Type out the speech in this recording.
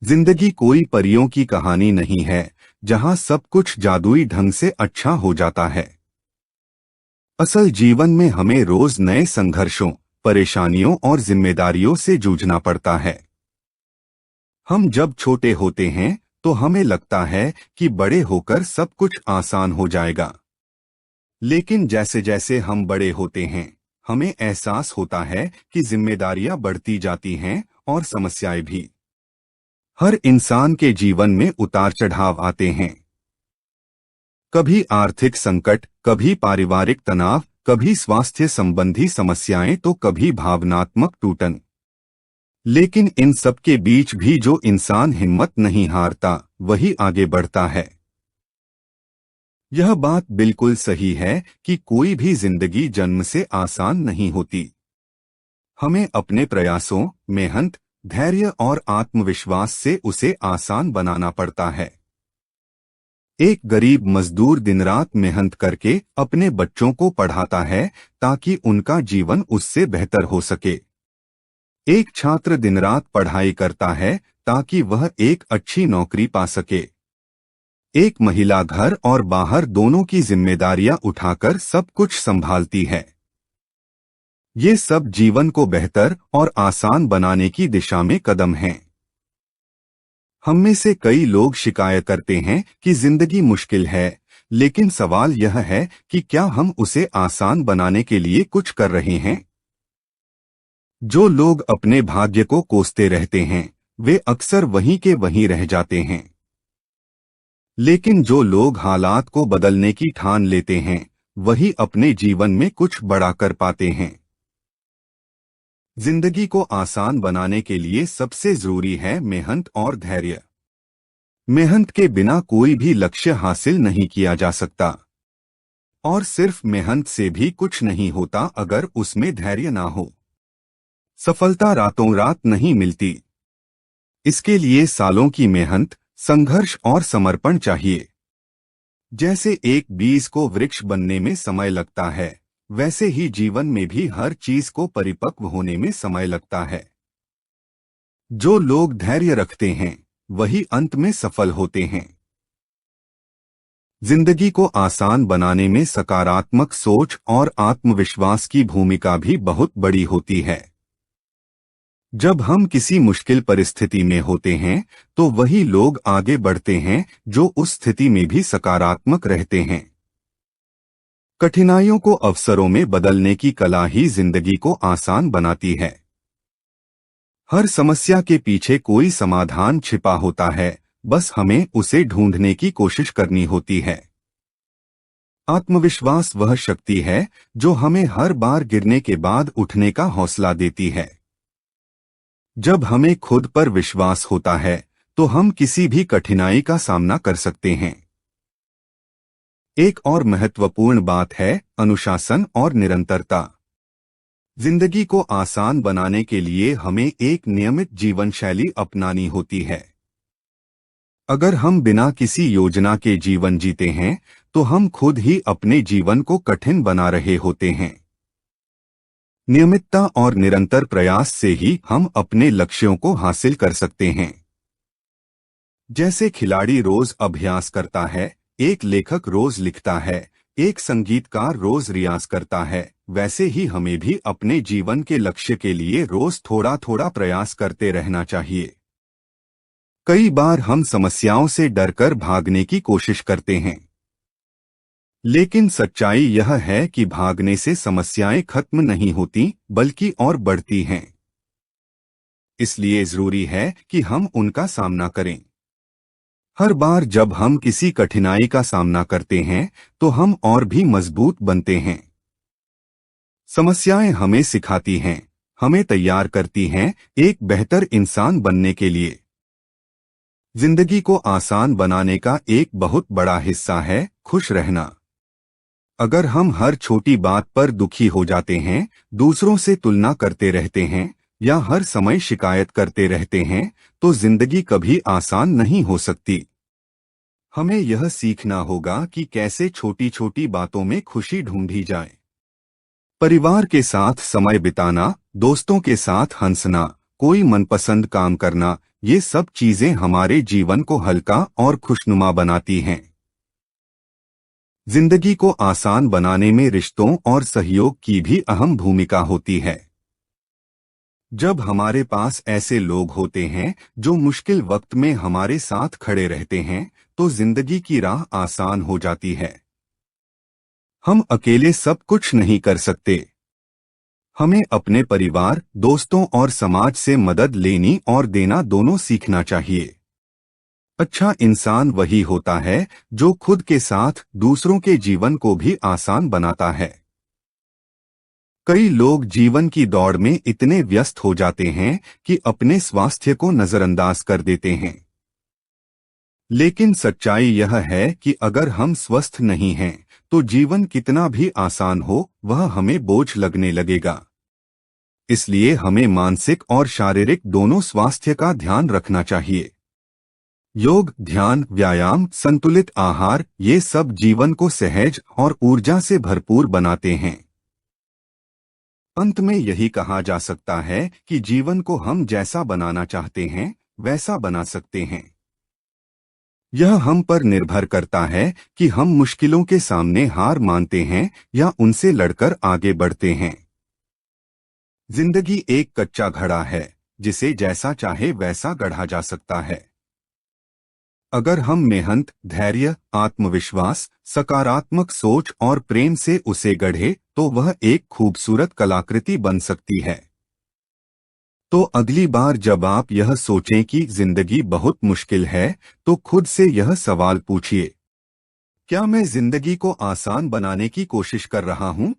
जिंदगी कोई परियों की कहानी नहीं है जहां सब कुछ जादुई ढंग से अच्छा हो जाता है। असल जीवन में हमें रोज नए संघर्षों, परेशानियों और जिम्मेदारियों से जूझना पड़ता है। हम जब छोटे होते हैं तो हमें लगता है कि बड़े होकर सब कुछ आसान हो जाएगा। लेकिन जैसे जैसे हम बड़े होते हैं, हमें एहसास होता है कि जिम्मेदारियां बढ़ती जाती हैं और समस्याएं भी। हर इंसान के जीवन में उतार चढ़ाव आते हैं। कभी आर्थिक संकट, कभी पारिवारिक तनाव, कभी स्वास्थ्य संबंधी समस्याएं तो कभी भावनात्मक टूटन। लेकिन इन सब के बीच भी जो इंसान हिम्मत नहीं हारता, वही आगे बढ़ता है। यह बात बिल्कुल सही है कि कोई भी जिंदगी जन्म से आसान नहीं होती। हमें अपने प्रयासों, मेहनत, धैर्य और आत्मविश्वास से उसे आसान बनाना पड़ता है। एक गरीब मजदूर दिन रात मेहनत करके अपने बच्चों को पढ़ाता है ताकि उनका जीवन उससे बेहतर हो सके। एक छात्र दिन रात पढ़ाई करता है ताकि वह एक अच्छी नौकरी पा सके। एक महिला घर और बाहर दोनों की जिम्मेदारियां उठाकर सब कुछ संभालती है। ये सब जीवन को बेहतर और आसान बनाने की दिशा में कदम हैं। हम में से कई लोग शिकायत करते हैं कि जिंदगी मुश्किल है, लेकिन सवाल यह है कि क्या हम उसे आसान बनाने के लिए कुछ कर रहे हैं? जो लोग अपने भाग्य को कोसते रहते हैं, वे अक्सर वहीं के वहीं रह जाते हैं। लेकिन जो लोग हालात को बदलने की ठान लेते हैं, वही अपने जीवन में कुछ बड़ा कर पाते हैं। जिंदगी को आसान बनाने के लिए सबसे जरूरी है मेहनत और धैर्य। मेहनत के बिना कोई भी लक्ष्य हासिल नहीं किया जा सकता। और सिर्फ मेहनत से भी कुछ नहीं होता अगर उसमें धैर्य ना हो। सफलता रातों रात नहीं मिलती। इसके लिए सालों की मेहनत, संघर्ष और समर्पण चाहिए। जैसे एक बीज को वृक्ष बनने में समय लगता है, वैसे ही जीवन में भी हर चीज को परिपक्व होने में समय लगता है। जो लोग धैर्य रखते हैं, वही अंत में सफल होते हैं। जिंदगी को आसान बनाने में सकारात्मक सोच और आत्मविश्वास की भूमिका भी बहुत बड़ी होती है। जब हम किसी मुश्किल परिस्थिति में होते हैं, तो वही लोग आगे बढ़ते हैं जो उस स्थिति में भी सकारात्मक रहते हैं। कठिनाइयों को अवसरों में बदलने की कला ही जिंदगी को आसान बनाती है। हर समस्या के पीछे कोई समाधान छिपा होता है, बस हमें उसे ढूंढने की कोशिश करनी होती है। आत्मविश्वास वह शक्ति है जो हमें हर बार गिरने के बाद उठने का हौसला देती है। जब हमें खुद पर विश्वास होता है, तो हम किसी भी कठिनाई का सामना कर सकते हैं। एक और महत्वपूर्ण बात है अनुशासन और निरंतरता। जिंदगी को आसान बनाने के लिए हमें एक नियमित जीवन शैली अपनानी होती है। अगर हम बिना किसी योजना के जीवन जीते हैं, तो हम खुद ही अपने जीवन को कठिन बना रहे होते हैं। नियमितता और निरंतर प्रयास से ही हम अपने लक्ष्यों को हासिल कर सकते हैं। जैसे खिलाड़ी रोज अभ्यास करता है, एक लेखक रोज लिखता है, एक संगीतकार रोज रियाज करता है, वैसे ही हमें भी अपने जीवन के लक्ष्य के लिए रोज थोड़ा थोड़ा प्रयास करते रहना चाहिए। कई बार हम समस्याओं से डरकर भागने की कोशिश करते हैं, लेकिन सच्चाई यह है कि भागने से समस्याएं खत्म नहीं होती, बल्कि और बढ़ती हैं। इसलिए जरूरी है कि हम उनका सामना करें। हर बार जब हम किसी कठिनाई का सामना करते हैं, तो हम और भी मजबूत बनते हैं। समस्याएं हमें सिखाती हैं, हमें तैयार करती हैं एक बेहतर इंसान बनने के लिए। जिंदगी को आसान बनाने का एक बहुत बड़ा हिस्सा है खुश रहना। अगर हम हर छोटी बात पर दुखी हो जाते हैं, दूसरों से तुलना करते रहते हैं या हर समय शिकायत करते रहते हैं, तो जिंदगी कभी आसान नहीं हो सकती। हमें यह सीखना होगा कि कैसे छोटी छोटी बातों में खुशी ढूंढी जाए। परिवार के साथ समय बिताना, दोस्तों के साथ हंसना, कोई मनपसंद काम करना ये सब चीजें हमारे जीवन को हल्का और खुशनुमा बनाती हैं। जिंदगी को आसान बनाने में रिश्तों और सहयोग की भी अहम भूमिका होती है। जब हमारे पास ऐसे लोग होते हैं जो मुश्किल वक्त में हमारे साथ खड़े रहते हैं, तो जिंदगी की राह आसान हो जाती है। हम अकेले सब कुछ नहीं कर सकते। हमें अपने परिवार, दोस्तों और समाज से मदद लेनी और देना दोनों सीखना चाहिए। अच्छा इंसान वही होता है जो खुद के साथ दूसरों के जीवन को भी आसान बनाता है। कई लोग जीवन की दौड़ में इतने व्यस्त हो जाते हैं कि अपने स्वास्थ्य को नजरअंदाज कर देते हैं। लेकिन सच्चाई यह है कि अगर हम स्वस्थ नहीं हैं, तो जीवन कितना भी आसान हो, वह हमें बोझ लगने लगेगा। इसलिए हमें मानसिक और शारीरिक दोनों स्वास्थ्य का ध्यान रखना चाहिए। योग, ध्यान, व्यायाम, संतुलित आहार, ये सब जीवन को सहज और ऊर्जा से भरपूर बनाते हैं। अंत में यही कहा जा सकता है कि जीवन को हम जैसा बनाना चाहते हैं, वैसा बना सकते हैं। यह हम पर निर्भर करता है कि हम मुश्किलों के सामने हार मानते हैं या उनसे लड़कर आगे बढ़ते हैं। जिंदगी एक कच्चा घड़ा है, जिसे जैसा चाहे वैसा गढ़ा जा सकता है। अगर हम मेहनत, धैर्य, आत्मविश्वास, सकारात्मक सोच और प्रेम से उसे गढ़े, तो वह एक खूबसूरत कलाकृति बन सकती है। तो अगली बार जब आप यह सोचें कि जिंदगी बहुत मुश्किल है, तो खुद से यह सवाल पूछिए, क्या मैं जिंदगी को आसान बनाने की कोशिश कर रहा हूं?